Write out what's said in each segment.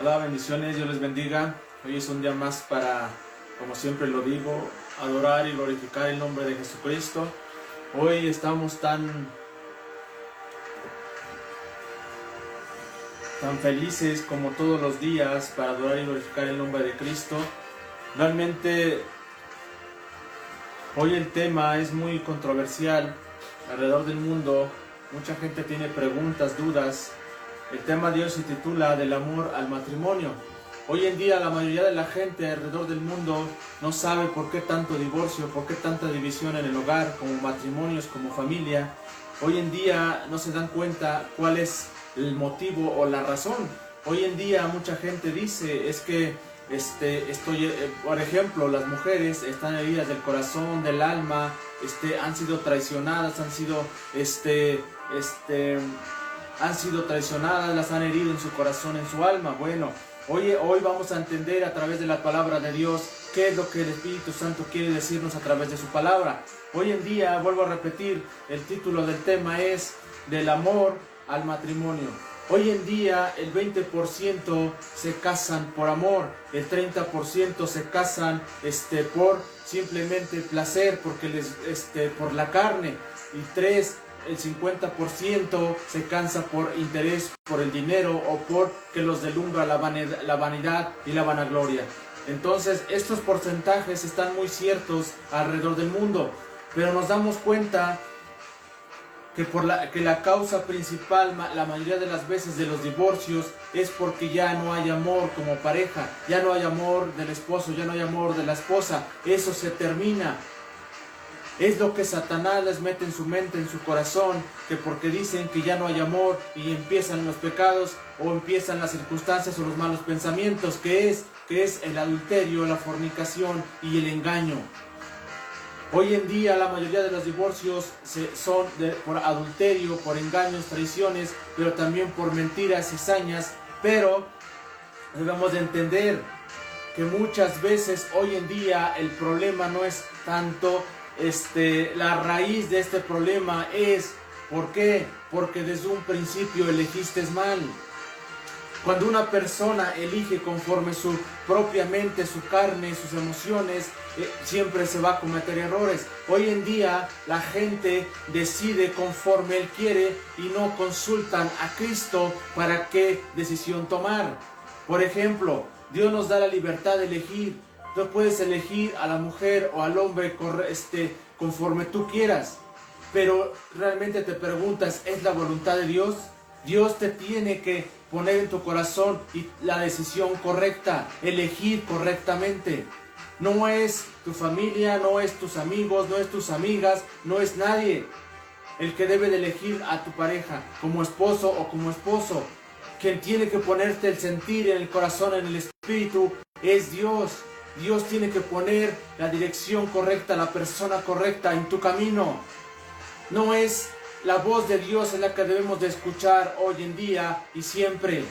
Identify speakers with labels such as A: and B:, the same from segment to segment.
A: Hola, bendiciones, Dios les bendiga. Hoy es un día más para, como siempre lo digo, adorar y glorificar el nombre de Jesucristo. Hoy estamos tan felices como todos los días para adorar y glorificar el nombre de Cristo. Realmente hoy el tema es muy controversial alrededor del mundo. Mucha gente tiene preguntas, dudas. El tema de hoy se titula Del amor al matrimonio. Hoy en día la mayoría de la gente alrededor del mundo no sabe por qué tanto divorcio, por qué tanta división en el hogar, como matrimonios, como familia. Hoy en día no se dan cuenta cuál es el motivo o la razón. Hoy en día mucha gente dice, es que por ejemplo, las mujeres están heridas del corazón, del alma, han sido traicionadas, han sido traicionadas, las han herido en su corazón, en su alma. Bueno, hoy vamos a entender a través de la palabra de Dios qué es lo que el Espíritu Santo quiere decirnos a través de su palabra. Hoy en día, vuelvo a repetir, el título del tema es Del amor al matrimonio. Hoy en día el 20% se casan por amor, el 30% se casan por simplemente placer, porque por la carne, y el 50% se cansa por interés, por el dinero o porque los deslumbra la vanidad y la vanagloria. Entonces estos porcentajes están muy ciertos alrededor del mundo, pero nos damos cuenta que la causa principal, la mayoría de las veces, de los divorcios es porque ya no hay amor como pareja, ya no hay amor del esposo, ya no hay amor de la esposa. Eso se termina. Es lo que Satanás les mete en su mente, en su corazón, que porque dicen que ya no hay amor y empiezan los pecados o empiezan las circunstancias o los malos pensamientos, que es el adulterio, la fornicación y el engaño. Hoy en día la mayoría de los divorcios son por adulterio, por engaños, traiciones, pero también por mentiras, cizañas. Pero debemos de entender que muchas veces hoy en día el problema no es tanto, la raíz de este problema es, ¿por qué? Porque desde un principio elegiste mal. Cuando una persona elige conforme su propia mente, su carne, sus emociones, siempre se va a cometer errores. Hoy en día la gente decide conforme él quiere y no consultan a Cristo para qué decisión tomar. Por ejemplo, Dios nos da la libertad de elegir. Tú puedes elegir a la mujer o al hombre conforme tú quieras. Pero realmente te preguntas, ¿es la voluntad de Dios? Dios te tiene que poner en tu corazón la decisión correcta, elegir correctamente. No es tu familia, no es tus amigos, no es tus amigas, no es nadie el que debe de elegir a tu pareja como esposo o como esposo. Quien tiene que ponerte el sentir en el corazón, en el espíritu, es Dios. Dios tiene que poner la dirección correcta, la persona correcta en tu camino. No es la voz de Dios es la que debemos de escuchar hoy en día y siempre.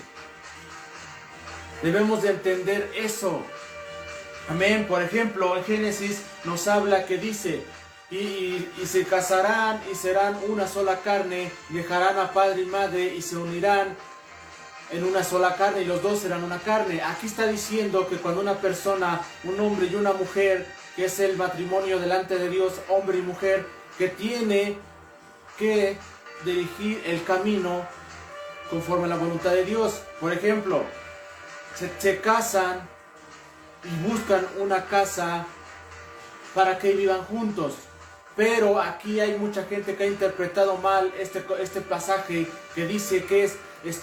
A: Debemos de entender eso. Amén. Por ejemplo, en Génesis nos habla que dice, y se casarán y serán una sola carne, dejarán a padre y madre y se unirán en una sola carne y los dos serán una carne. Aquí está diciendo que cuando una persona, un hombre y una mujer, que es el matrimonio delante de Dios, hombre y mujer, que tiene que dirigir el camino conforme a la voluntad de Dios. Por ejemplo, se casan y buscan una casa para que vivan juntos. Pero aquí hay mucha gente que ha interpretado mal este pasaje que dice que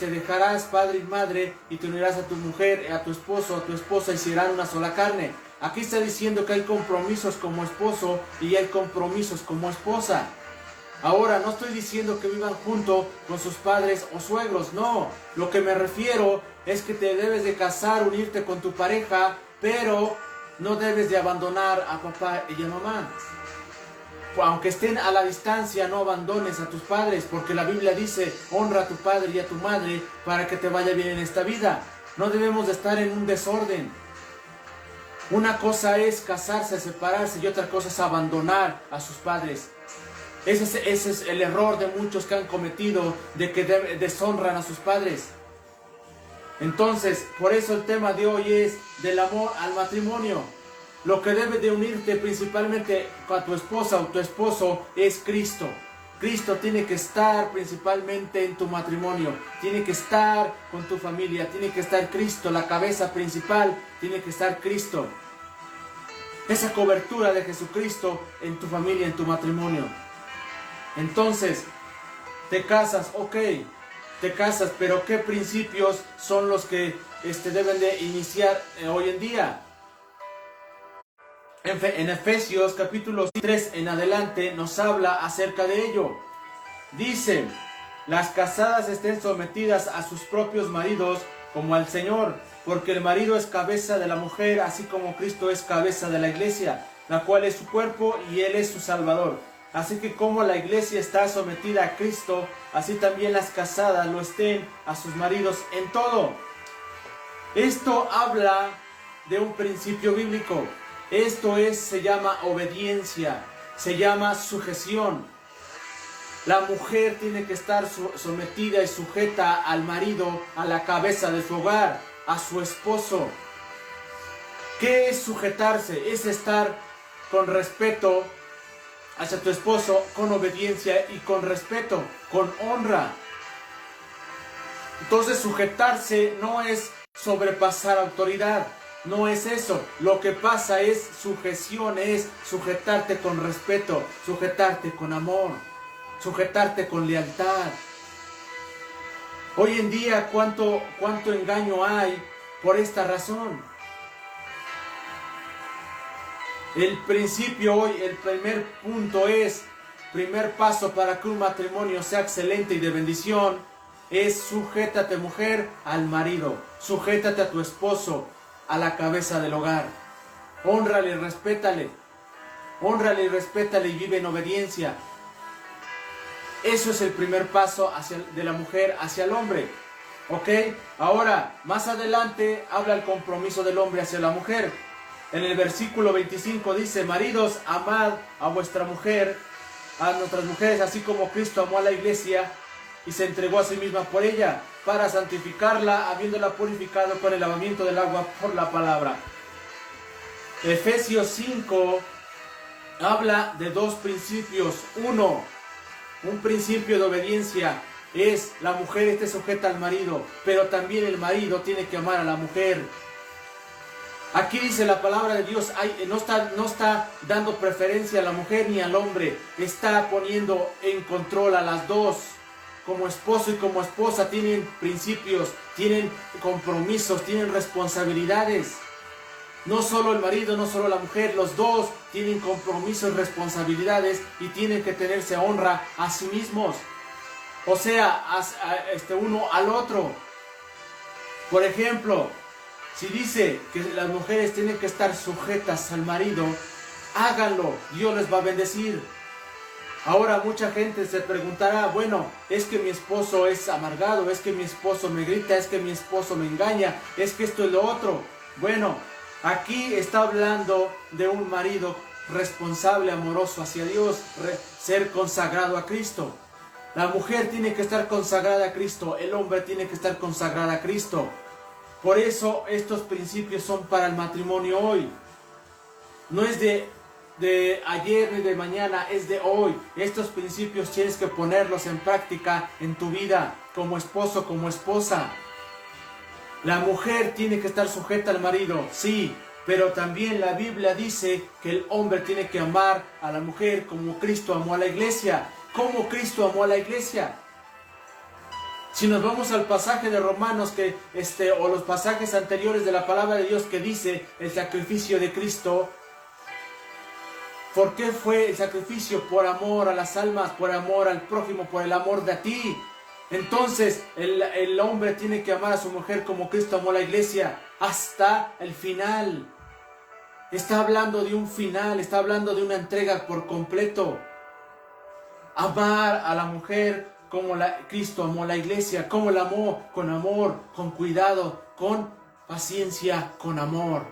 A: dejarás padre y madre y te unirás a tu mujer, a tu esposo, a tu esposa y serán una sola carne. Aquí está diciendo que hay compromisos como esposo y hay compromisos como esposa. Ahora, no estoy diciendo que vivan junto con sus padres o suegros, no. Lo que me refiero es que te debes de casar, unirte con tu pareja, pero no debes de abandonar a papá y a mamá. Aunque estén a la distancia, no abandones a tus padres, porque la Biblia dice, honra a tu padre y a tu madre para que te vaya bien en esta vida. No debemos de estar en un desorden. Una cosa es casarse, separarse y otra cosa es abandonar a sus padres. Ese es el error de muchos que han cometido, de que deshonran a sus padres. Entonces, por eso el tema de hoy es del amor al matrimonio. Lo que debe de unirte principalmente a tu esposa o tu esposo es Cristo. Cristo tiene que estar principalmente en tu matrimonio, tiene que estar con tu familia, tiene que estar Cristo, la cabeza principal, tiene que estar Cristo. Esa cobertura de Jesucristo en tu familia, en tu matrimonio. Entonces, te casas, ok, te casas, pero ¿qué principios son los que deben de iniciar hoy en día? En Efesios capítulo 3 en adelante nos habla acerca de ello. Dice, las casadas estén sometidas a sus propios maridos como al Señor, porque el marido es cabeza de la mujer, así como Cristo es cabeza de la iglesia, la cual es su cuerpo y Él es su Salvador. Así que como la iglesia está sometida a Cristo, así también las casadas lo estén a sus maridos en todo. Esto habla de un principio bíblico. Esto se llama obediencia, se llama sujeción. La mujer tiene que estar sometida y sujeta al marido, a la cabeza de su hogar, a su esposo. ¿Qué es sujetarse? Es estar con respeto hacia tu esposo, con obediencia y con respeto, con honra. Entonces sujetarse no es sobrepasar autoridad. No es eso, lo que pasa es sujeción, es sujetarte con respeto, sujetarte con amor, sujetarte con lealtad. Hoy en día, ¿cuánto engaño hay por esta razón? El principio hoy, el primer punto primer paso para que un matrimonio sea excelente y de bendición, es sujétate, mujer, al marido, sujétate a tu esposo, a la cabeza del hogar. Hónrale, respétale y vive en obediencia. Eso es el primer paso de la mujer hacia el hombre. ¿Ok? Ahora, más adelante habla el compromiso del hombre hacia la mujer. En el versículo 25 dice, maridos, amad a vuestra mujer, a nuestras mujeres, así como Cristo amó a la iglesia y se entregó a sí misma por ella, para santificarla, habiéndola purificado con el lavamiento del agua por la palabra. Efesios 5 habla de dos principios. Uno, un principio de obediencia es la mujer esté sujeta al marido, pero también el marido tiene que amar a la mujer. Aquí dice la palabra de Dios, no está dando preferencia a la mujer ni al hombre, está poniendo en control a las dos. Como esposo y como esposa tienen principios, tienen compromisos, tienen responsabilidades. No solo el marido, no solo la mujer, los dos tienen compromisos, responsabilidades y tienen que tenerse honra a sí mismos. O sea, uno al otro. Por ejemplo, si dice que las mujeres tienen que estar sujetas al marido, háganlo, Dios les va a bendecir. Ahora mucha gente se preguntará, bueno, es que mi esposo es amargado, es que mi esposo me grita, es que mi esposo me engaña, es que esto y lo otro. Bueno, aquí está hablando de un marido responsable, amoroso hacia Dios, ser consagrado a Cristo. La mujer tiene que estar consagrada a Cristo, el hombre tiene que estar consagrado a Cristo. Por eso estos principios son para el matrimonio hoy. No es de ayer ni de mañana, es de hoy. Estos principios tienes que ponerlos en práctica en tu vida, como esposo, como esposa. La mujer tiene que estar sujeta al marido, sí, pero también la Biblia dice que el hombre tiene que amar a la mujer como Cristo amó a la iglesia. ¿Cómo Cristo amó a la iglesia? Si nos vamos al pasaje de Romanos o los pasajes anteriores de la palabra de Dios que dice el sacrificio de Cristo, ¿por qué fue el sacrificio? Por amor a las almas, por amor al prójimo, por el amor de ti. Entonces el hombre tiene que amar a su mujer como Cristo amó a la iglesia hasta el final. Está hablando de un final, está hablando de una entrega por completo. Amar a la mujer como Cristo amó a la iglesia, como la amó, con amor, con cuidado, con paciencia, con amor.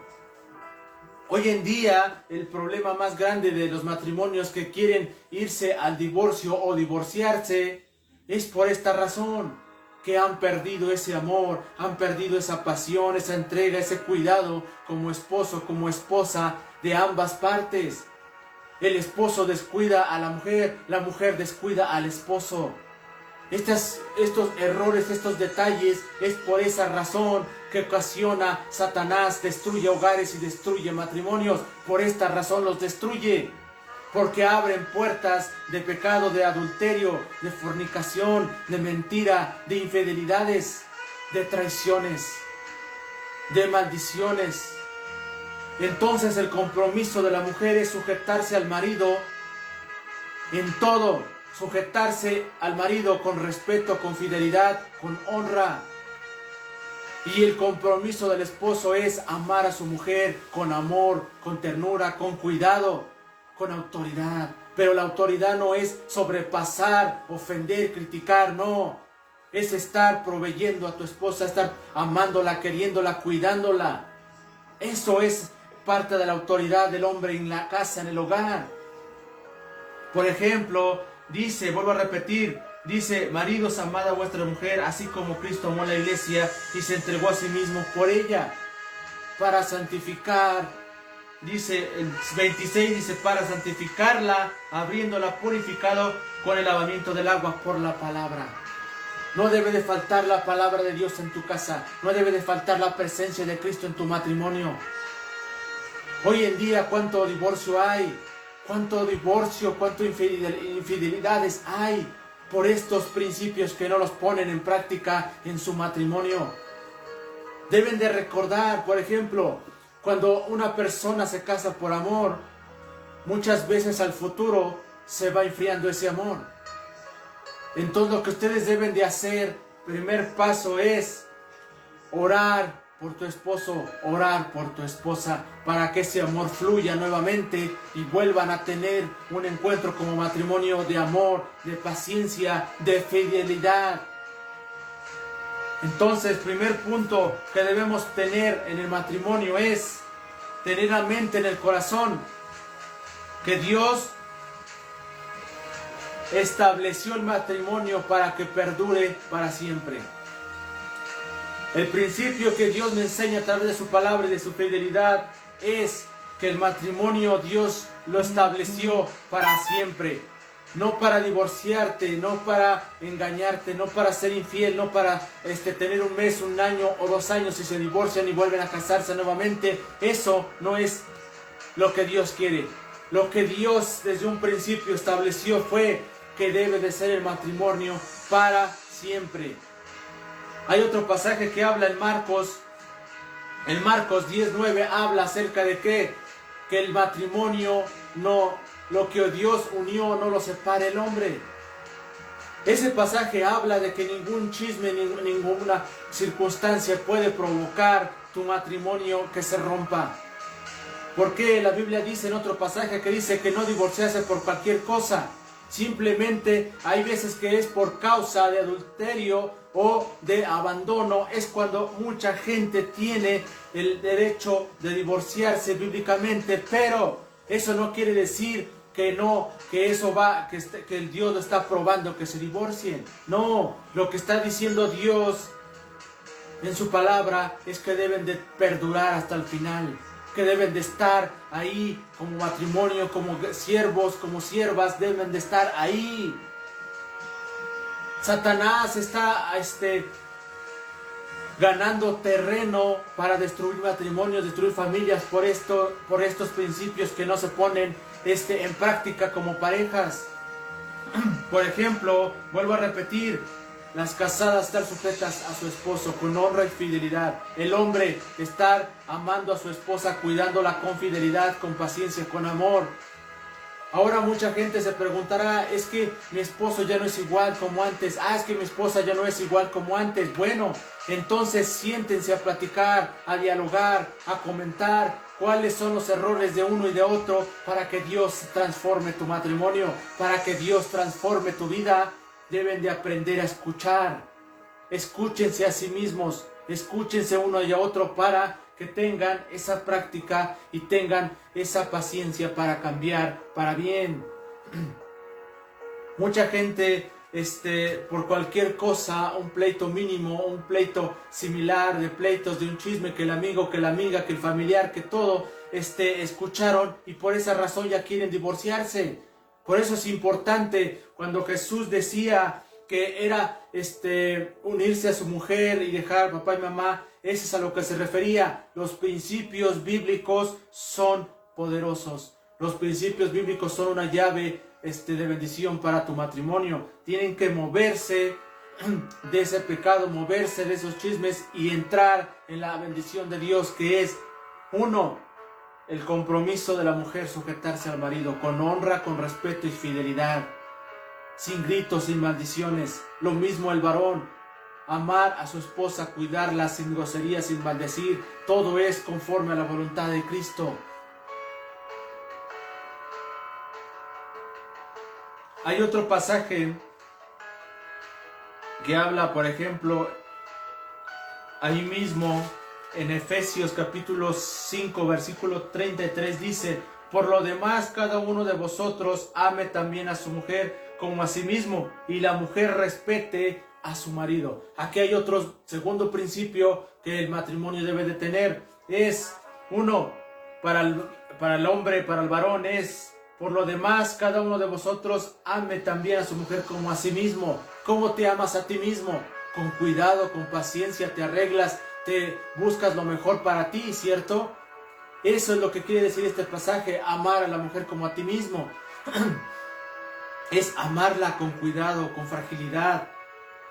A: Hoy en día el problema más grande de los matrimonios que quieren irse al divorcio o divorciarse es por esta razón. que han perdido ese amor, han perdido esa pasión, esa entrega, ese cuidado como esposo, como esposa de ambas partes. El esposo descuida a la mujer descuida al esposo. Estos errores, estos detalles, es por esa razón que ocasiona Satanás, destruye hogares y destruye matrimonios. Por esta razón los destruye. Porque abren puertas de pecado, de adulterio, de fornicación, de mentira, de infidelidades, de traiciones, de maldiciones. Entonces el compromiso de la mujer es sujetarse al marido en todo, sujetarse al marido con respeto, con fidelidad, con honra. Y el compromiso del esposo es amar a su mujer con amor, con ternura, con cuidado, con autoridad. Pero la autoridad no es sobrepasar, ofender, criticar, no. Es estar proveyendo a tu esposa, estar amándola, queriéndola, cuidándola. Eso es parte de la autoridad del hombre en la casa, en el hogar. Por ejemplo, dice, vuelvo a repetir, dice, maridos, amad a vuestra mujer, así como Cristo amó a la iglesia y se entregó a sí mismo por ella, para santificar. Dice, el 26 dice, para santificarla, habiéndola purificado con el lavamiento del agua por la palabra. No debe de faltar la palabra de Dios en tu casa. No debe de faltar la presencia de Cristo en tu matrimonio. Hoy en día, ¿cuánto divorcio hay? ¿Cuánto divorcio, cuánto infidelidades hay por estos principios que no los ponen en práctica en su matrimonio? Deben de recordar, por ejemplo, cuando una persona se casa por amor, muchas veces al futuro se va enfriando ese amor. Entonces lo que ustedes deben de hacer, primer paso es orar por tu esposo, orar por tu esposa, para que ese amor fluya nuevamente y vuelvan a tener un encuentro como matrimonio de amor, de paciencia, de fidelidad. Entonces, primer punto que debemos tener en el matrimonio es tener la mente en el corazón que Dios estableció el matrimonio para que perdure para siempre. El principio que Dios me enseña a través de su palabra y de su fidelidad es que el matrimonio Dios lo estableció para siempre. No para divorciarte, no para engañarte, no para ser infiel, no para tener un mes, un año o 2 años y se divorcian y vuelven a casarse nuevamente. Eso no es lo que Dios quiere. Lo que Dios desde un principio estableció fue que debe de ser el matrimonio para siempre. Hay otro pasaje que habla en Marcos 10:9 habla acerca de que el matrimonio no, lo que Dios unió no lo separe el hombre. Ese pasaje habla de que ningún chisme, ninguna circunstancia puede provocar tu matrimonio que se rompa. Porque la Biblia dice en otro pasaje que dice que no divorciarse por cualquier cosa. Simplemente hay veces que es por causa de adulterio o de abandono, es cuando mucha gente tiene el derecho de divorciarse bíblicamente, pero eso no quiere decir que el Dios lo está probando que se divorcien. No, lo que está diciendo Dios en su palabra es que deben de perdurar hasta el final, que deben de estar ahí como matrimonio, como siervos, como siervas, deben de estar ahí. Satanás está ganando terreno para destruir matrimonios, destruir familias por estos principios que no se ponen en práctica como parejas. Por ejemplo, vuelvo a repetir, las casadas estar sujetas a su esposo con honra y fidelidad. El hombre estar amando a su esposa, cuidándola con fidelidad, con paciencia, con amor. Ahora mucha gente se preguntará, es que mi esposo ya no es igual como antes. Es que mi esposa ya no es igual como antes. Bueno, entonces siéntense a platicar, a dialogar, a comentar cuáles son los errores de uno y de otro para que Dios transforme tu matrimonio, para que Dios transforme tu vida. Deben de aprender a escuchar. Escúchense a sí mismos, escúchense uno y a otro para que tengan esa práctica y tengan esa paciencia para cambiar para bien. Mucha gente por cualquier cosa, un pleito mínimo, un pleito similar, de pleitos, de un chisme que el amigo, que la amiga, que el familiar, que todo, escucharon y por esa razón ya quieren divorciarse. Por eso es importante cuando Jesús decía que era unirse a su mujer y dejar papá y mamá, eso es a lo que se refería. Los principios bíblicos son poderosos. Los principios bíblicos son una llave de bendición para tu matrimonio. Tienen que moverse de ese pecado, moverse de esos chismes y entrar en la bendición de Dios, que es, uno, el compromiso de la mujer, sujetarse al marido con honra, con respeto y fidelidad, sin gritos, sin maldiciones. Lo mismo el varón, amar a su esposa, cuidarla sin grosería, sin maldecir. Todo es conforme a la voluntad de Cristo. Hay otro pasaje que habla, por ejemplo, ahí mismo en Efesios capítulo 5, versículo 33 dice: por lo demás, cada uno de vosotros ame también a su mujer como a sí mismo, y la mujer respete a su marido. Aquí hay otro segundo principio que el matrimonio debe de tener. Es, uno, para el hombre, para el varón, es: por lo demás, cada uno de vosotros ame también a su mujer como a sí mismo. ¿Cómo te amas a ti mismo? Con cuidado, con paciencia, te arreglas, te buscas lo mejor para ti, ¿cierto? Eso es lo que quiere decir este pasaje, amar a la mujer como a ti mismo. Es amarla con cuidado, con fragilidad.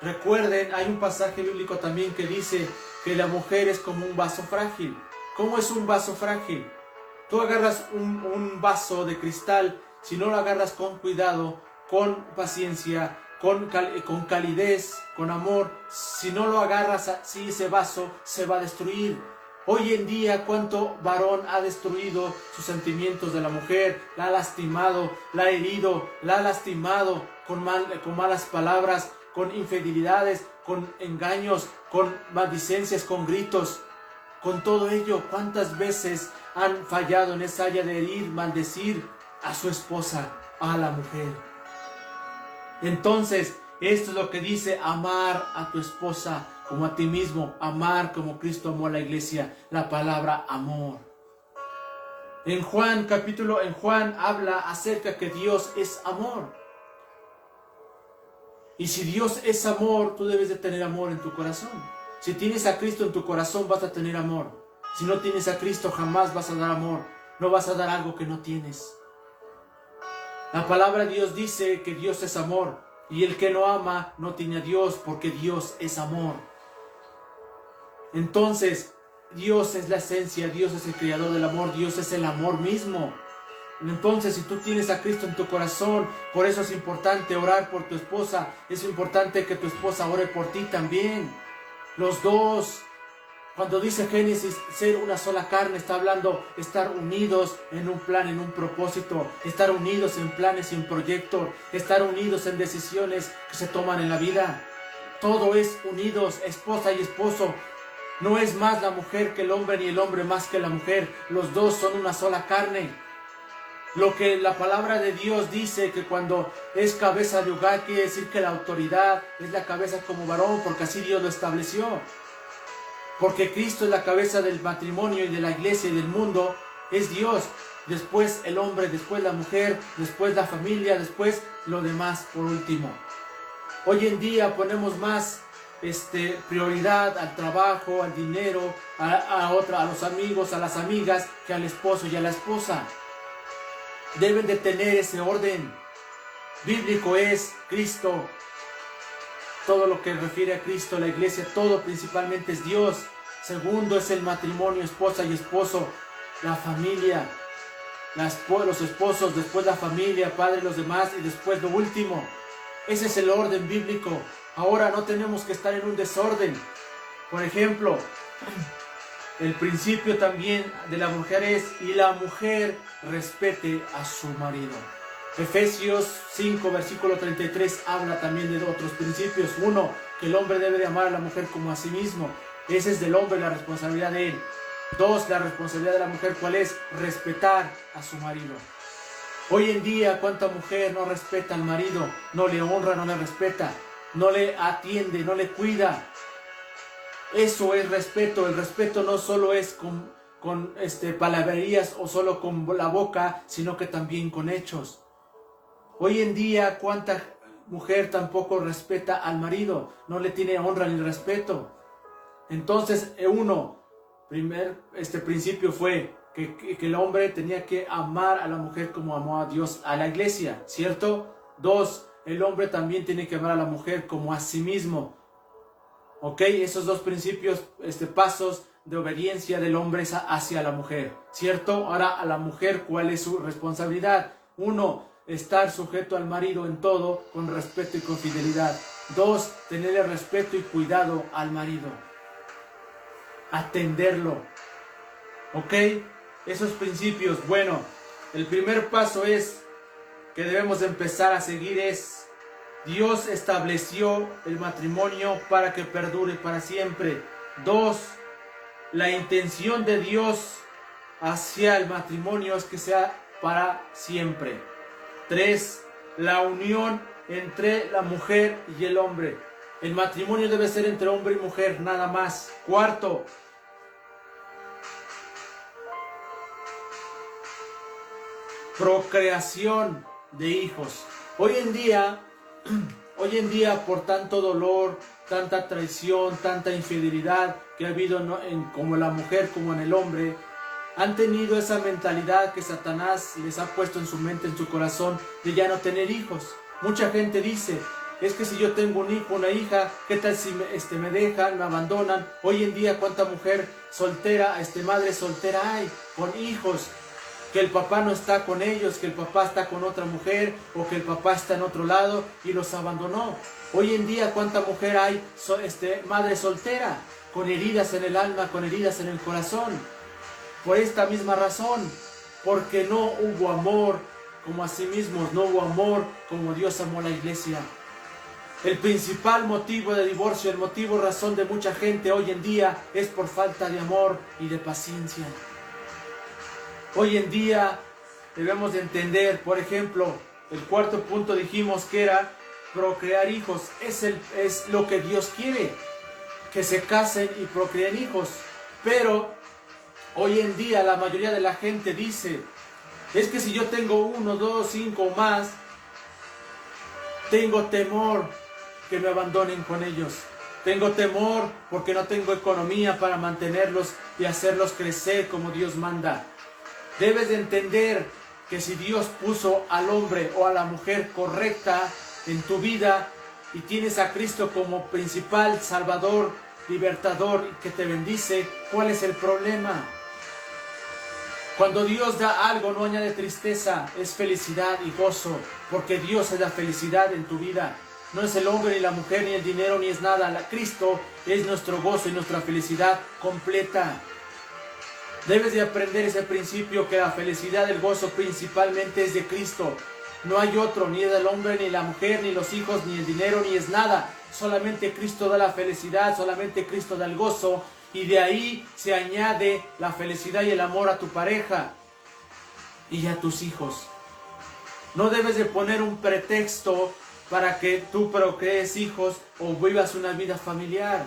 A: Recuerden, hay un pasaje bíblico también que dice que la mujer es como un vaso frágil. ¿Cómo es un vaso frágil? Tú agarras un vaso de cristal, si no lo agarras con cuidado, con paciencia, con calidez, con amor, si no lo agarras así, ese vaso se va a destruir. Hoy en día, ¿cuánto varón ha destruido sus sentimientos de la mujer? La ha lastimado, la ha herido, la ha lastimado con malas palabras, con infidelidades, con engaños, con maldicencias, con gritos. Con todo ello, ¿cuántas veces han fallado en esa área de herir, maldecir a su esposa, a la mujer? Entonces, esto es lo que dice amar a tu esposa como a ti mismo, amar como Cristo amó a la iglesia, la palabra amor. En Juan habla acerca que Dios es amor. Y si Dios es amor, tú debes de tener amor en tu corazón. Si tienes a Cristo en tu corazón, vas a tener amor. Si no tienes a Cristo, jamás vas a dar amor. No vas a dar algo que no tienes. La palabra de Dios dice que Dios es amor. Y el que no ama no tiene a Dios, porque Dios es amor. Entonces, Dios es la esencia, Dios es el creador del amor, Dios es el amor mismo. Entonces, si tú tienes a Cristo en tu corazón, por eso es importante orar por tu esposa. Es importante que tu esposa ore por ti también. Los dos, cuando dice Génesis, ser una sola carne, está hablando estar unidos en un plan, en un propósito, estar unidos en planes y en proyectos, estar unidos en decisiones que se toman en la vida. Todo es unidos, esposa y esposo. No es más la mujer que el hombre, ni el hombre más que la mujer. Los dos son una sola carne. Lo que la palabra de Dios dice, que cuando es cabeza de hogar, quiere decir que la autoridad es la cabeza como varón, porque así Dios lo estableció. Porque Cristo es la cabeza del matrimonio y de la iglesia y del mundo, es Dios. Después el hombre, después la mujer, después la familia, después lo demás por último. Hoy en día ponemos más prioridad al trabajo, al dinero, a los amigos, a las amigas, que al esposo y a la esposa. Deben de tener ese orden. Bíblico es Cristo. Todo lo que refiere a Cristo, la iglesia, todo principalmente es Dios. Segundo es el matrimonio, esposa y esposo, la familia, los esposos, después la familia, padre y los demás, y después lo último. Ese es el orden bíblico. Ahora no tenemos que estar en un desorden. Por ejemplo, el principio también de la mujer es: y la mujer respete a su marido. Efesios 5, versículo 33 habla también de otros principios. Uno, que el hombre debe de amar a la mujer como a sí mismo. Ese es del hombre, la responsabilidad de él. Dos, la responsabilidad de la mujer, ¿cuál es? Respetar a su marido. Hoy en día, ¿cuánta mujer no respeta al marido? No le honra, no le respeta, no le atiende, no le cuida. Eso es respeto. El respeto no solo es con palabrerías o solo con la boca, sino que también con hechos. Hoy en día, ¿cuánta mujer tampoco respeta al marido? No le tiene honra ni respeto. Entonces, primer principio fue que el hombre tenía que amar a la mujer como amó a Dios, a la iglesia, ¿cierto? 2, el hombre también tiene que amar a la mujer como a sí mismo. ¿Ok? Esos 2 principios, pasos de obediencia del hombre hacia la mujer, ¿cierto? Ahora, a la mujer, ¿cuál es su responsabilidad? 1, estar sujeto al marido en todo, con respeto y con fidelidad. 2, tenerle respeto y cuidado al marido. Atenderlo. ¿Ok? Esos principios, bueno, el primer paso que debemos empezar a seguir Dios estableció el matrimonio para que perdure para siempre. 2, la intención de Dios hacia el matrimonio es que sea para siempre. 3, la unión entre la mujer y el hombre. El matrimonio debe ser entre hombre y mujer, nada más. 4, procreación de hijos. Hoy en día, por tanto dolor, tanta traición, tanta infidelidad que ha habido como en la mujer como en el hombre, han tenido esa mentalidad que Satanás les ha puesto en su mente, en su corazón, de ya no tener hijos. Mucha gente dice, es que si yo tengo un hijo, una hija, ¿qué tal si me dejan, me abandonan? Hoy en día, ¿cuánta mujer soltera, madre soltera hay, con hijos? Que el papá no está con ellos, que el papá está con otra mujer, o que el papá está en otro lado y los abandonó. Hoy en día, ¿cuánta mujer hay, madre soltera, con heridas en el alma, con heridas en el corazón? Por esta misma razón, porque no hubo amor como a sí mismos, no hubo amor como Dios amó a la iglesia. El principal motivo de divorcio, el motivo razón de mucha gente hoy en día es por falta de amor y de paciencia. Hoy en día debemos de entender, por ejemplo, el cuarto punto dijimos que era procrear hijos. Es lo que Dios quiere, que se casen y procreen hijos. Pero hoy en día la mayoría de la gente dice, es que si yo tengo 1, 2, 5 o más, tengo temor que me abandonen con ellos. Tengo temor porque no tengo economía para mantenerlos y hacerlos crecer como Dios manda. Debes de entender que si Dios puso al hombre o a la mujer correcta en tu vida y tienes a Cristo como principal Salvador, libertador que te bendice, ¿cuál es el problema? Cuando Dios da algo no añade tristeza, es felicidad y gozo, porque Dios es la felicidad en tu vida. No es el hombre, ni la mujer, ni el dinero, ni es nada. Cristo es nuestro gozo y nuestra felicidad completa. Debes de aprender ese principio que la felicidad, el gozo principalmente es de Cristo. No hay otro, ni es el hombre, ni la mujer, ni los hijos, ni el dinero, ni es nada. Solamente Cristo da la felicidad, solamente Cristo da el gozo. Y de ahí se añade la felicidad y el amor a tu pareja y a tus hijos. No debes de poner un pretexto para que tú procrees hijos o vivas una vida familiar.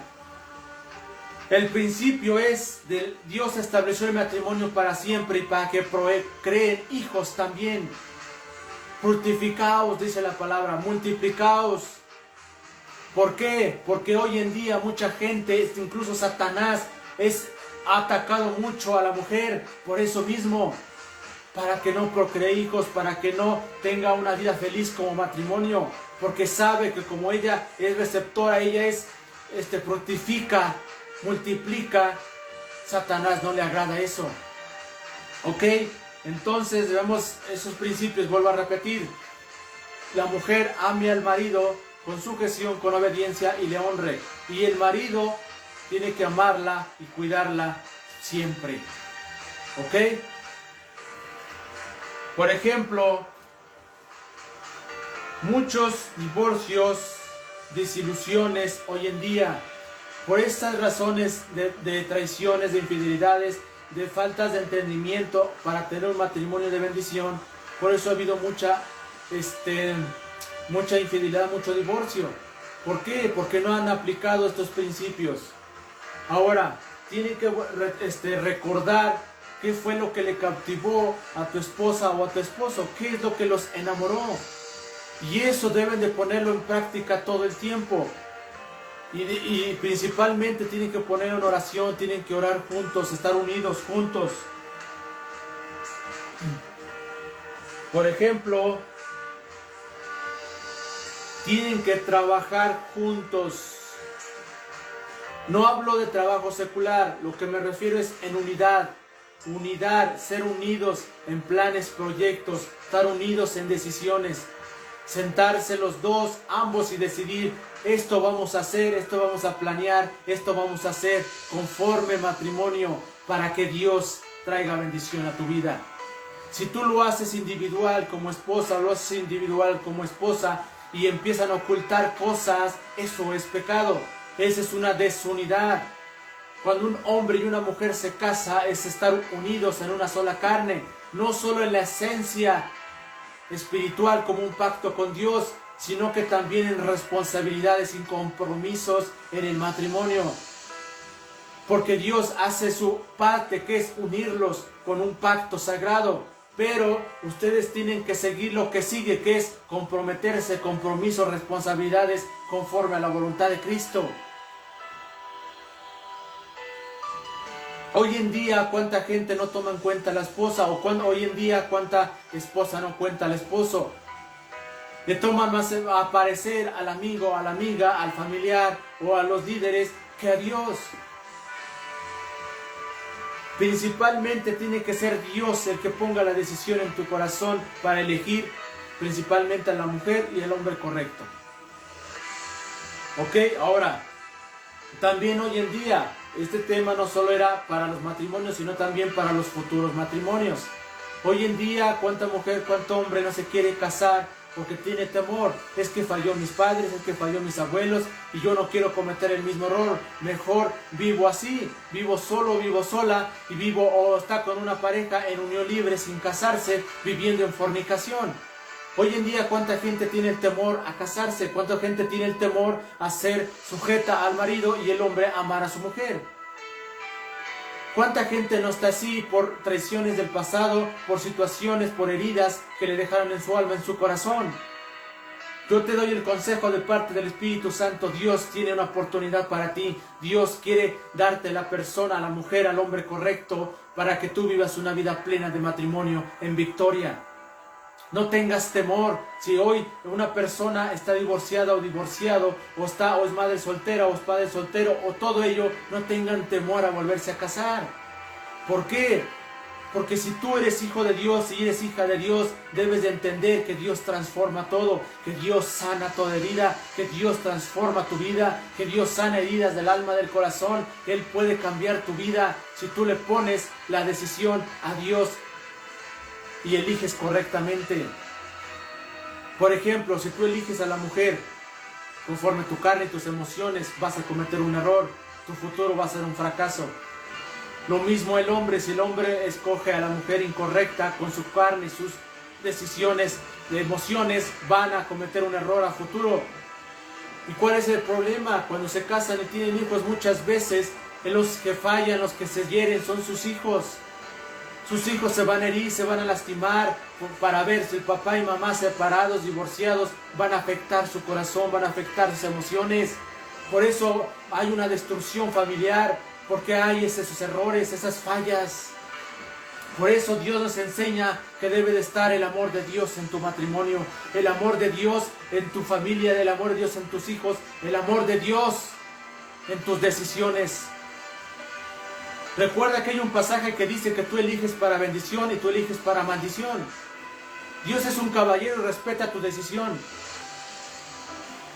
A: El principio es de Dios estableció el matrimonio para siempre y para que creen hijos también. Fructificaos, dice la palabra, multiplicaos. ¿Por qué? Porque hoy en día mucha gente, incluso Satanás, ha atacado mucho a la mujer por eso mismo, para que no procree hijos, para que no tenga una vida feliz como matrimonio, porque sabe que como ella es receptora, ella fructifica, multiplica, Satanás no le agrada eso. ¿Ok? Entonces vemos esos principios, vuelvo a repetir. La mujer ame al marido con sujeción, con obediencia y le honre. Y el marido tiene que amarla y cuidarla siempre. ¿Ok? Por ejemplo, muchos divorcios, desilusiones hoy en día, por estas razones de traiciones, de infidelidades, de faltas de entendimiento para tener un matrimonio de bendición, Por eso ha habido mucha infidelidad, mucho divorcio. ¿Por qué? Porque no han aplicado estos principios. Ahora, tienen que recordar qué fue lo que le cautivó a tu esposa o a tu esposo, qué es lo que los enamoró. Y eso deben de ponerlo en práctica todo el tiempo. Y principalmente tienen que poner en oración, tienen que orar juntos, estar unidos juntos. Por ejemplo, tienen que trabajar juntos. No hablo de trabajo secular, lo que me refiero es en unidad. Unidad, ser unidos en planes, proyectos, estar unidos en decisiones. Sentarse los dos, ambos y decidir, esto vamos a hacer, esto vamos a planear, esto vamos a hacer conforme matrimonio para que Dios traiga bendición a tu vida. Si tú lo haces individual como esposa, lo haces individual como esposa y empiezan a ocultar cosas, eso es pecado. Esa es una desunidad. Cuando un hombre y una mujer se casan, es estar unidos en una sola carne, no solo en la esencia espiritual como un pacto con Dios, sino que también en responsabilidades y compromisos en el matrimonio. Porque Dios hace su parte, que es unirlos con un pacto sagrado. Pero ustedes tienen que seguir lo que sigue, que es comprometerse, compromisos, responsabilidades conforme a la voluntad de Cristo. Hoy en día, ¿cuánta gente no toma en cuenta a la esposa? Hoy en día, ¿cuánta esposa no cuenta al esposo? Le toman más a parecer al amigo, a la amiga, al familiar o a los líderes que a Dios. Principalmente tiene que ser Dios el que ponga la decisión en tu corazón para elegir principalmente a la mujer y el hombre correcto. Ok, ahora, también hoy en día, este tema no solo era para los matrimonios, sino también para los futuros matrimonios. Hoy en día, ¿cuánta mujer, cuánto hombre no se quiere casar porque tiene temor? Es que falló mis padres, es que falló mis abuelos y yo no quiero cometer el mismo error. Mejor vivo así, vivo solo, vivo sola y vivo o está con una pareja en unión libre sin casarse, viviendo en fornicación. Hoy en día, ¿cuánta gente tiene el temor a casarse? ¿Cuánta gente tiene el temor a ser sujeta al marido y el hombre amar a su mujer? ¿Cuánta gente no está así por traiciones del pasado, por situaciones, por heridas que le dejaron en su alma, en su corazón? Yo te doy el consejo de parte del Espíritu Santo. Dios tiene una oportunidad para ti. Dios quiere darte la persona, a la mujer, al hombre correcto para que tú vivas una vida plena de matrimonio en victoria. No tengas temor. Si hoy una persona está divorciada o divorciado, o es madre soltera o es padre soltero, o todo ello, no tengan temor a volverse a casar. ¿Por qué? Porque si tú eres hijo de Dios y eres hija de Dios, debes de entender que Dios transforma todo, que Dios sana toda herida, que Dios transforma tu vida, que Dios sana heridas del alma, del corazón, que Él puede cambiar tu vida si tú le pones la decisión a Dios y eliges correctamente. Por ejemplo, si tú eliges a la mujer conforme tu carne y tus emociones, vas a cometer un error, tu futuro va a ser un fracaso. Lo mismo el hombre, si el hombre escoge a la mujer incorrecta con su carne y sus decisiones de emociones, van a cometer un error a futuro. ¿Y cuál es el problema? Cuando se casan y tienen hijos, muchas veces los que fallan, los que se hieren son sus hijos. Sus hijos se van a herir, se van a lastimar para ver si el papá y mamá separados, divorciados, van a afectar su corazón, van a afectar sus emociones. Por eso hay una destrucción familiar, porque hay esos errores, esas fallas. Por eso Dios nos enseña que debe de estar el amor de Dios en tu matrimonio, el amor de Dios en tu familia, el amor de Dios en tus hijos, el amor de Dios en tus decisiones. Recuerda que hay un pasaje que dice que tú eliges para bendición y tú eliges para maldición. Dios es un caballero y respeta tu decisión.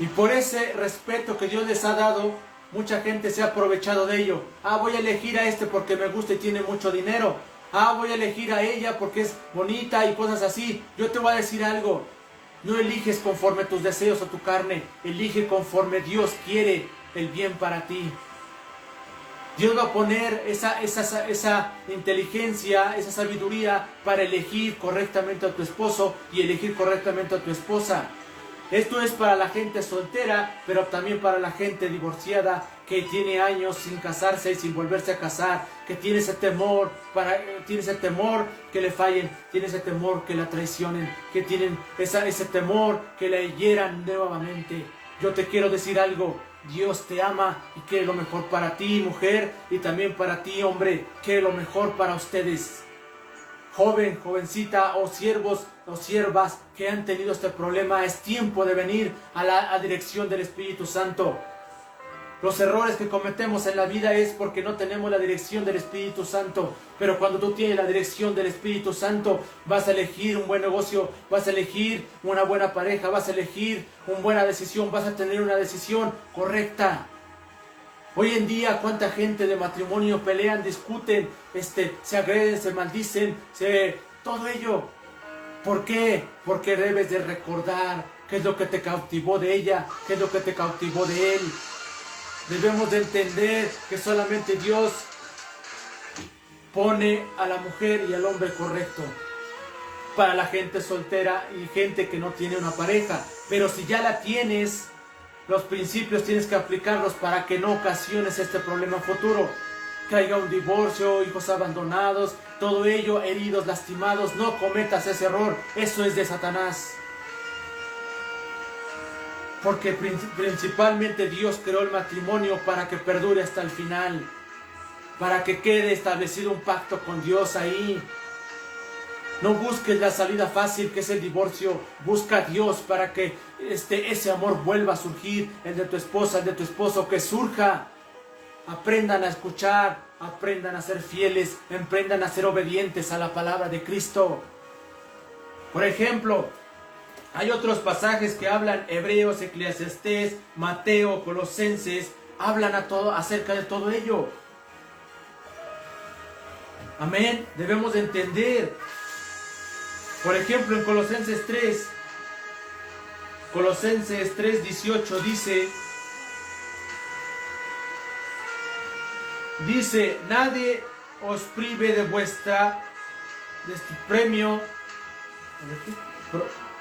A: Y por ese respeto que Dios les ha dado, mucha gente se ha aprovechado de ello. Voy a elegir a este porque me gusta y tiene mucho dinero. Voy a elegir a ella porque es bonita y cosas así. Yo te voy a decir algo. No eliges conforme tus deseos o tu carne. Elige conforme Dios quiere el bien para ti. Dios va a poner esa inteligencia, esa sabiduría para elegir correctamente a tu esposo y elegir correctamente a tu esposa. Esto es para la gente soltera, pero también para la gente divorciada que tiene años sin casarse y sin volverse a casar, que tiene ese temor que le fallen, tiene ese temor que la traicionen, que tienen ese temor que la hieran nuevamente. Yo te quiero decir algo: Dios te ama y quiere lo mejor para ti, mujer, y también para ti, hombre. Quiere lo mejor para ustedes. Joven, jovencita, o siervos o siervas que han tenido este problema, es tiempo de venir a la dirección del Espíritu Santo. Los errores que cometemos en la vida es porque no tenemos la dirección del Espíritu Santo. Pero cuando tú tienes la dirección del Espíritu Santo, vas a elegir un buen negocio, vas a elegir una buena pareja, vas a elegir una buena decisión, vas a tener una decisión correcta. Hoy en día, cuánta gente de matrimonio pelean, discuten, se agreden, se maldicen, todo ello. ¿Por qué? Porque debes de recordar qué es lo que te cautivó de ella, qué es lo que te cautivó de él. Debemos de entender que solamente Dios pone a la mujer y al hombre correcto para la gente soltera y gente que no tiene una pareja. Pero si ya la tienes, los principios tienes que aplicarlos para que no ocasiones este problema futuro. Que haya un divorcio, hijos abandonados, todo ello, heridos, lastimados. No cometas ese error, eso es de Satanás. Porque principalmente Dios creó el matrimonio para que perdure hasta el final, para que quede establecido un pacto con Dios ahí. No busques la salida fácil que es el divorcio, busca a Dios para que ese amor vuelva a surgir, el de tu esposa, el de tu esposo, que surja. Aprendan a escuchar, aprendan a ser fieles, aprendan a ser obedientes a la palabra de Cristo. Por ejemplo, hay otros pasajes que hablan, Hebreos, Eclesiastés, Mateo, Colosenses, hablan acerca de todo ello. Amén. Debemos de entender. Por ejemplo, en Colosenses 3:18 dice, nadie os prive de su premio.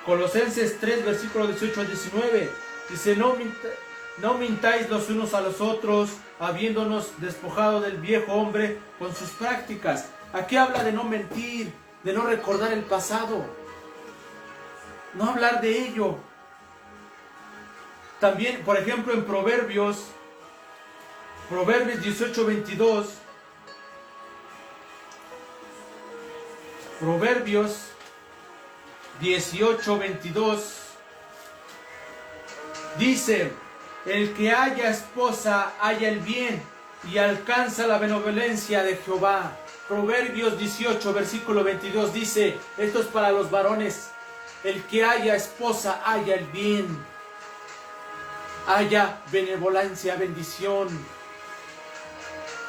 A: Colosenses 3, versículo 18 al 19, dice, no mintáis los unos a los otros, habiéndonos despojado del viejo hombre con sus prácticas. Aquí habla de no mentir, de no recordar el pasado, no hablar de ello. También, por ejemplo, en Proverbios 18:22, Proverbios 18:22 dice, el que haya esposa halla el bien y alcanza la benevolencia de Jehová. Proverbios 18 versículo 22 dice, esto es para los varones, el que haya esposa halla el bien, haya benevolencia, bendición.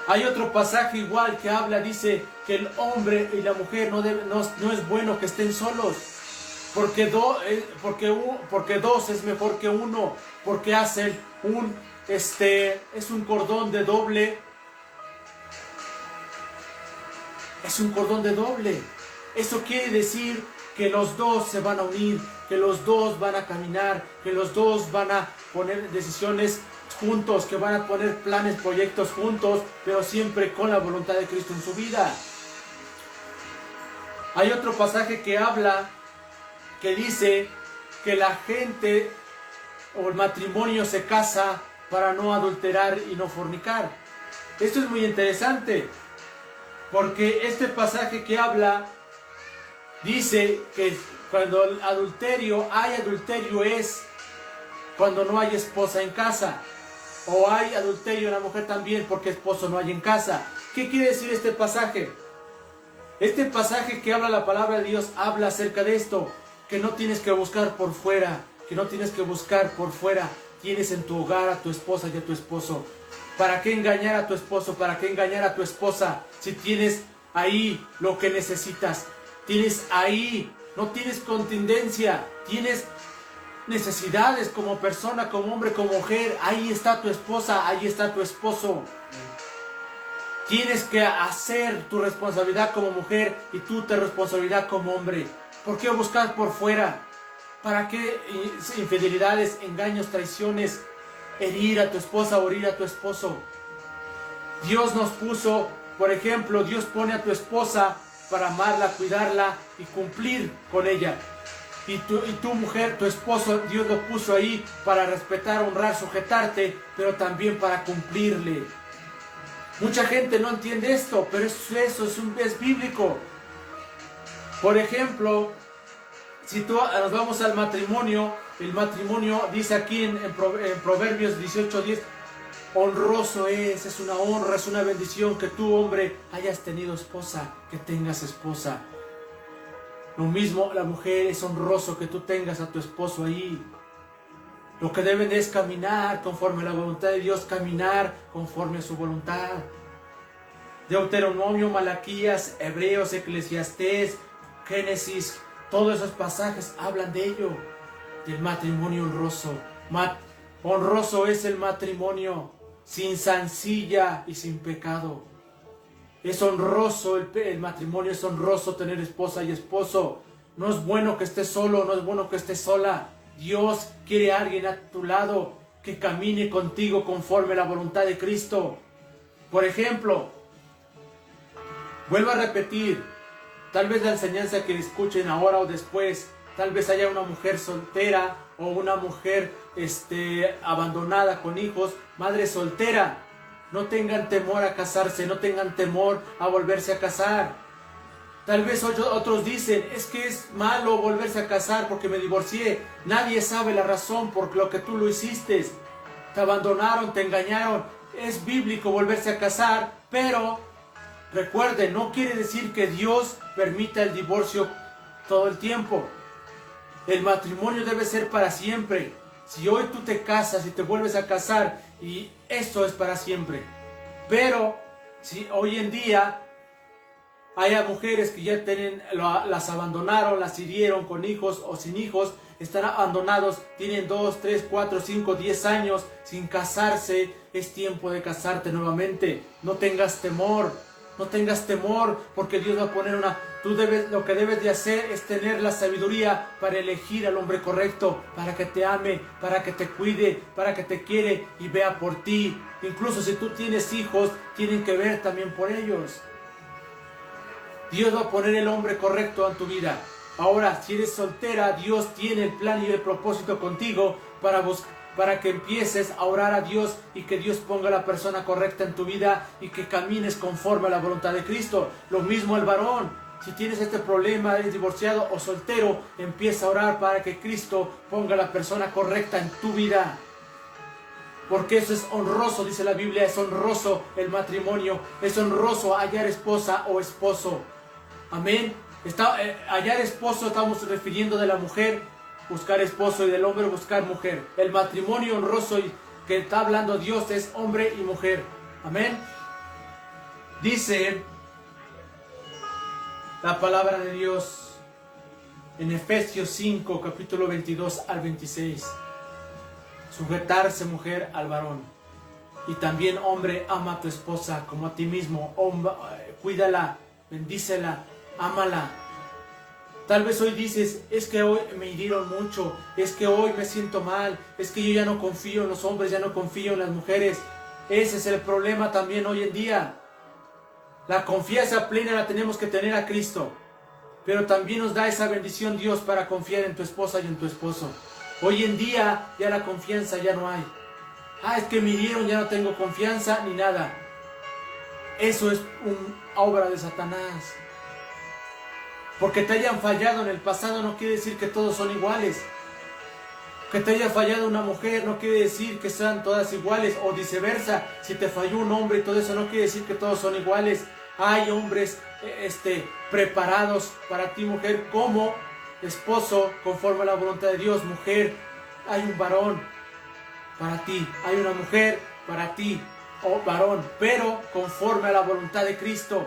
A: Hay otro pasaje igual que habla, dice que el hombre y la mujer no es bueno que estén solos. Porque dos es mejor que uno, porque hacen es un cordón de doble. Es un cordón de doble. Eso quiere decir que los dos se van a unir, que los dos van a caminar, que los dos van a poner decisiones juntos, que van a poner planes, proyectos juntos, pero siempre con la voluntad de Cristo en su vida. Hay otro pasaje que habla, que dice que la gente o el matrimonio se casa para no adulterar y no fornicar. Esto es muy interesante, porque este pasaje que habla dice que cuando el adulterio es cuando no hay esposa en casa, o hay adulterio en la mujer también porque esposo no hay en casa. ¿Qué quiere decir este pasaje? Este pasaje que habla la palabra de Dios habla acerca de esto, que no tienes que buscar por fuera, tienes en tu hogar a tu esposa y a tu esposo. ¿Para qué engañar a tu esposo? ¿Para qué engañar a tu esposa? Si tienes ahí lo que necesitas, tienes ahí, no tienes contingencia, tienes necesidades como persona, como hombre, como mujer. Ahí está tu esposa, ahí está tu esposo. Tienes que hacer tu responsabilidad como mujer y tu responsabilidad como hombre. ¿Por qué buscar por fuera? ¿Para qué infidelidades, engaños, traiciones, herir a tu esposa o herir a tu esposo? Dios nos puso, por ejemplo, Dios pone a tu esposa para amarla, cuidarla y cumplir con ella. Y tu mujer, tu esposo, Dios lo puso ahí para respetar, honrar, sujetarte, pero también para cumplirle. Mucha gente no entiende esto, pero eso es bíblico. Por ejemplo, si nos vamos al matrimonio, el matrimonio dice aquí en Proverbios 18:10, honroso es una honra, es una bendición que tú, hombre, hayas tenido esposa, que tengas esposa. Lo mismo, la mujer, es honroso que tú tengas a tu esposo ahí. Lo que deben es caminar conforme a la voluntad de Dios, caminar conforme a su voluntad. Deuteronomio, Malaquías, Hebreos, Eclesiastés, Génesis, todos esos pasajes hablan de ello, del matrimonio honroso. Honroso es el matrimonio, sin zancilla y sin pecado. Es honroso el matrimonio, es honroso tener esposa y esposo. No es bueno que estés solo, no es bueno que estés sola. Dios quiere a alguien a tu lado que camine contigo conforme a la voluntad de Cristo. Por ejemplo, vuelvo a repetir, tal vez la enseñanza que escuchen ahora o después, tal vez haya una mujer soltera o una mujer abandonada con hijos, madre soltera. No tengan temor a casarse, no tengan temor a volverse a casar. Tal vez otros dicen, es que es malo volverse a casar porque me divorcié. Nadie sabe la razón por lo que tú lo hiciste. Te abandonaron, te engañaron. Es bíblico volverse a casar, pero recuerden, no quiere decir que Dios permita el divorcio todo el tiempo. El matrimonio debe ser para siempre. Si hoy tú te casas y te vuelves a casar, y esto es para siempre. Pero si hoy en día hay mujeres que ya las abandonaron, las hirieron con hijos o sin hijos, están abandonados, tienen 2, 3, 4, 5, 10 años sin casarse, es tiempo de casarte nuevamente. No tengas temor, porque Dios va a poner lo que debes de hacer es tener la sabiduría para elegir al hombre correcto, para que te ame, para que te cuide, para que te quiere y vea por ti. Incluso si tú tienes hijos, tienen que ver también por ellos. Dios va a poner el hombre correcto en tu vida. Ahora, si eres soltera, Dios tiene el plan y el propósito contigo para que empieces a orar a Dios y que Dios ponga la persona correcta en tu vida y que camines conforme a la voluntad de Cristo. Lo mismo el varón. Si tienes este problema, eres divorciado o soltero, empieza a orar para que Cristo ponga la persona correcta en tu vida. Porque eso es honroso, dice la Biblia, es honroso el matrimonio, es honroso hallar esposa o esposo. Amén. Hallar esposo estamos refiriendo de la mujer, buscar esposo, y del hombre buscar mujer. El matrimonio honroso que está hablando Dios es hombre y mujer. Amén. Dice la palabra de Dios en Efesios 5, capítulo 22 al 26. Sujetarse, mujer, al varón. Y también, hombre, ama a tu esposa como a ti mismo. Cuídala, bendícela, ámala. Tal vez hoy dices, es que hoy me hirieron mucho, es que hoy me siento mal, es que yo ya no confío en los hombres, ya no confío en las mujeres. Ese es el problema también hoy en día. La confianza plena la tenemos que tener a Cristo, pero también nos da esa bendición Dios para confiar en tu esposa y en tu esposo. Hoy en día ya la confianza ya no hay. Es que me hirieron, ya no tengo confianza ni nada. Eso es una obra de Satanás. Porque te hayan fallado en el pasado no quiere decir que todos son iguales. Que te haya fallado una mujer no quiere decir que sean todas iguales, o viceversa. Si te falló un hombre y todo eso no quiere decir que todos son iguales. Hay hombres preparados para ti, mujer, como esposo conforme a la voluntad de Dios. Mujer, hay un varón para ti, hay una mujer para ti, varón, pero conforme a la voluntad de Cristo.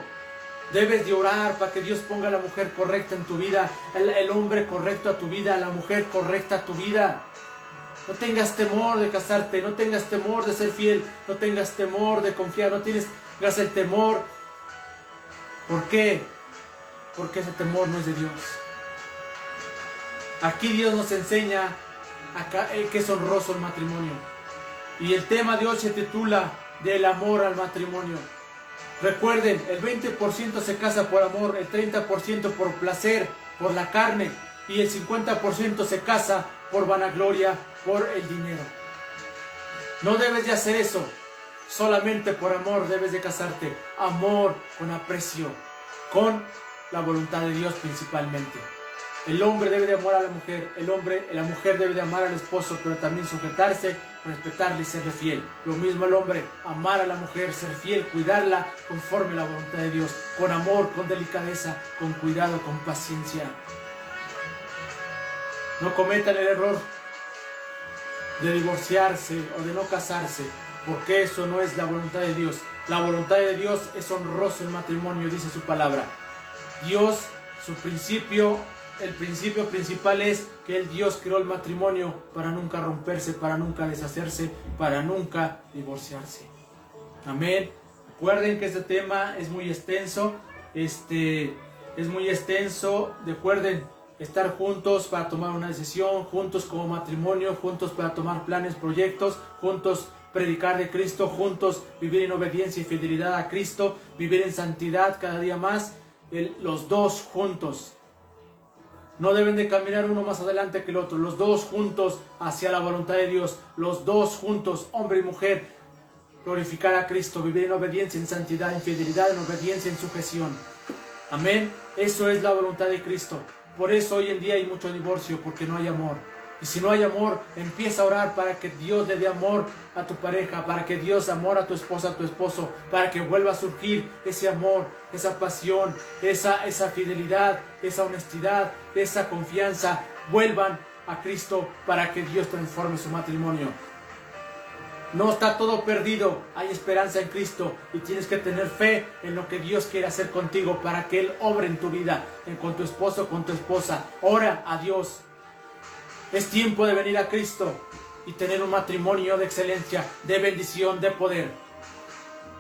A: Debes de orar para que Dios ponga a la mujer correcta en tu vida, el hombre correcto a tu vida, la mujer correcta a tu vida. No tengas temor de casarte, no tengas temor de ser fiel, no tengas temor de confiar, tengas el temor. ¿Por qué? Porque ese temor no es de Dios. Aquí Dios nos enseña que es honroso el matrimonio. Y el tema de hoy se titula del amor al matrimonio. Recuerden, el 20% se casa por amor, el 30% por placer, por la carne, y el 50% se casa por vanagloria, por el dinero. No debes de hacer eso. Solamente por amor debes de casarte. Amor con aprecio, con la voluntad de Dios principalmente. El hombre debe de amar a la mujer, la mujer debe de amar al esposo, pero también sujetarse, respetarle y serle fiel. Lo mismo el hombre, amar a la mujer, ser fiel, cuidarla conforme a la voluntad de Dios, con amor, con delicadeza, con cuidado, con paciencia. No cometan el error de divorciarse o de no casarse, porque eso no es la voluntad de Dios. La voluntad de Dios es honroso el matrimonio, dice su palabra. Dios, el principio principal es que el Dios creó el matrimonio para nunca romperse, para nunca deshacerse, para nunca divorciarse. Amén. Recuerden que este tema es muy extenso. Recuerden estar juntos para tomar una decisión, juntos como matrimonio, juntos para tomar planes, proyectos, juntos predicar de Cristo, juntos vivir en obediencia y fidelidad a Cristo, vivir en santidad cada día más, los dos juntos. No deben de caminar uno más adelante que el otro, los dos juntos hacia la voluntad de Dios, los dos juntos, hombre y mujer, glorificar a Cristo, vivir en obediencia, en santidad, en fidelidad, en obediencia, en sujeción. Amén. Eso es la voluntad de Cristo. Por eso hoy en día hay mucho divorcio, porque no hay amor. Y si no hay amor, empieza a orar para que Dios le dé amor a tu pareja, para que Dios amor a tu esposa, a tu esposo, para que vuelva a surgir ese amor, esa pasión, esa fidelidad, esa honestidad, esa confianza. Vuelvan a Cristo para que Dios transforme su matrimonio. No está todo perdido, hay esperanza en Cristo y tienes que tener fe en lo que Dios quiere hacer contigo para que Él obre en tu vida, con tu esposo, con tu esposa. Ora a Dios. Es tiempo de venir a Cristo y tener un matrimonio de excelencia, de bendición, de poder.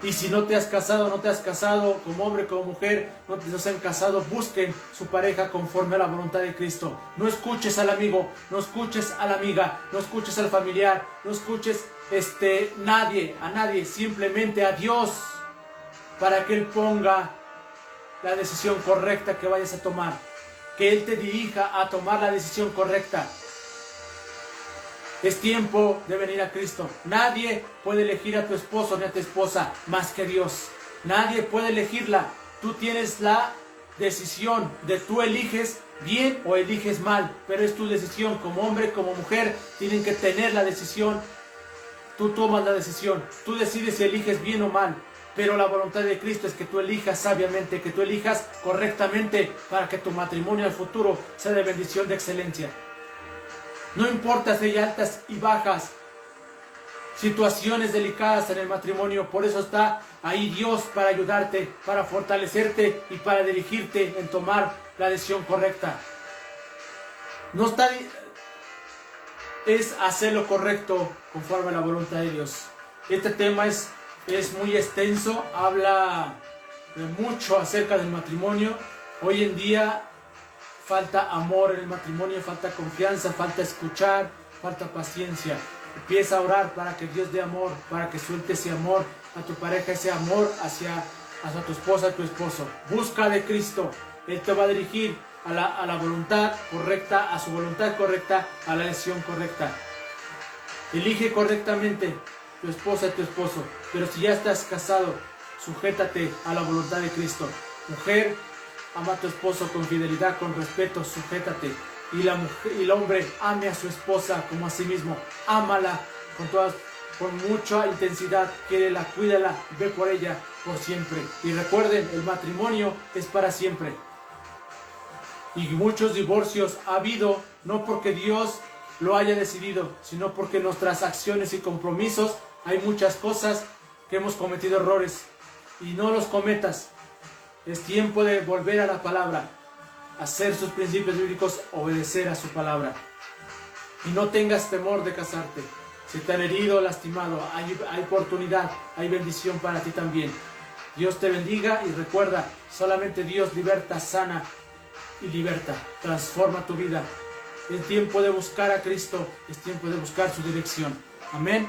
A: Y si no te has casado, como hombre, como mujer, no te han casado, busquen su pareja conforme a la voluntad de Cristo. No escuches al amigo, no escuches a la amiga, no escuches al familiar, no escuches a nadie, simplemente a Dios, para que Él ponga la decisión correcta que vayas a tomar, que Él te dirija a tomar la decisión correcta. Es tiempo de venir a Cristo. Nadie puede elegir a tu esposo ni a tu esposa más que Dios. Nadie puede elegirla. Tú tienes la decisión de tú eliges bien o eliges mal, pero es tu decisión. Como hombre, como mujer, tienen que tener la decisión. Tú tomas la decisión. Tú decides si eliges bien o mal. Pero la voluntad de Cristo es que tú elijas sabiamente, que tú elijas correctamente para que tu matrimonio al futuro sea de bendición, de excelencia. No importa si hay altas y bajas, situaciones delicadas en el matrimonio, por eso está ahí Dios para ayudarte, para fortalecerte y para dirigirte en tomar la decisión correcta. Es hacer lo correcto conforme a la voluntad de Dios. Este tema es muy extenso, habla de mucho acerca del matrimonio. Hoy en día falta amor en el matrimonio, falta confianza, falta escuchar, falta paciencia. Empieza a orar para que Dios dé amor, para que suelte ese amor a tu pareja, ese amor hacia tu esposa, a tu esposo. Busca de Cristo. Él te va a dirigir a la voluntad correcta, a su voluntad correcta, a la decisión correcta. Elige correctamente tu esposa, tu esposo. Pero si ya estás casado, sujétate a la voluntad de Cristo. Mujer, ama a tu esposo con fidelidad, con respeto, sujétate. Y el hombre ame a su esposa como a sí mismo. Ámala con mucha intensidad, quiérela, cuídala, ve por ella por siempre. Y recuerden, el matrimonio es para siempre. Y muchos divorcios ha habido, no porque Dios lo haya decidido, sino porque nuestras acciones y compromisos, hay muchas cosas que hemos cometido errores. Y no los cometas. Es tiempo de volver a la palabra, hacer sus principios bíblicos, obedecer a su palabra. Y no tengas temor de casarte. Si te han herido o lastimado, hay oportunidad, hay bendición para ti también. Dios te bendiga y recuerda, solamente Dios liberta, sana y liberta. Transforma tu vida. Es tiempo de buscar a Cristo, es tiempo de buscar su dirección. Amén.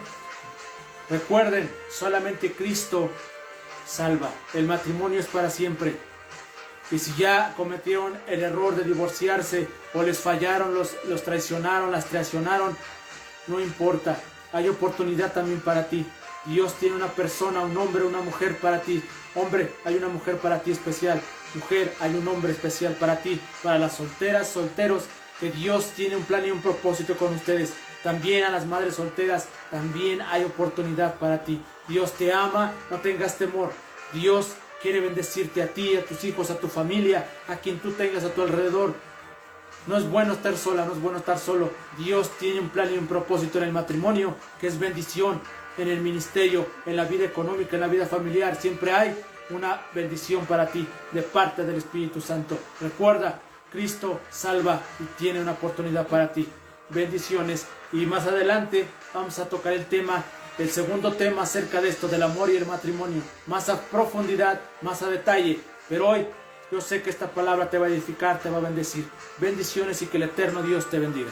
A: Recuerden, solamente Cristo salva. El matrimonio es para siempre. Y si ya cometieron el error de divorciarse o les fallaron, los traicionaron, las traicionaron, no importa. Hay oportunidad también para ti. Dios tiene una persona, un hombre, una mujer para ti. Hombre, hay una mujer para ti especial. Mujer, hay un hombre especial para ti. Para las solteras, solteros, que Dios tiene un plan y un propósito con ustedes. También a las madres solteras, también hay oportunidad para ti. Dios te ama, no tengas temor. Dios quiere bendecirte a ti, a tus hijos, a tu familia, a quien tú tengas a tu alrededor. No es bueno estar sola, no es bueno estar solo. Dios tiene un plan y un propósito en el matrimonio, que es bendición. En el ministerio, en la vida económica, en la vida familiar, siempre hay una bendición para ti de parte del Espíritu Santo. Recuerda, Cristo salva y tiene una oportunidad para ti. Bendiciones. Y más adelante vamos a tocar el segundo tema acerca de esto, del amor y el matrimonio, más a profundidad, más a detalle. Pero hoy yo sé que esta palabra te va a edificar, te va a bendecir. Bendiciones y que el eterno Dios te bendiga.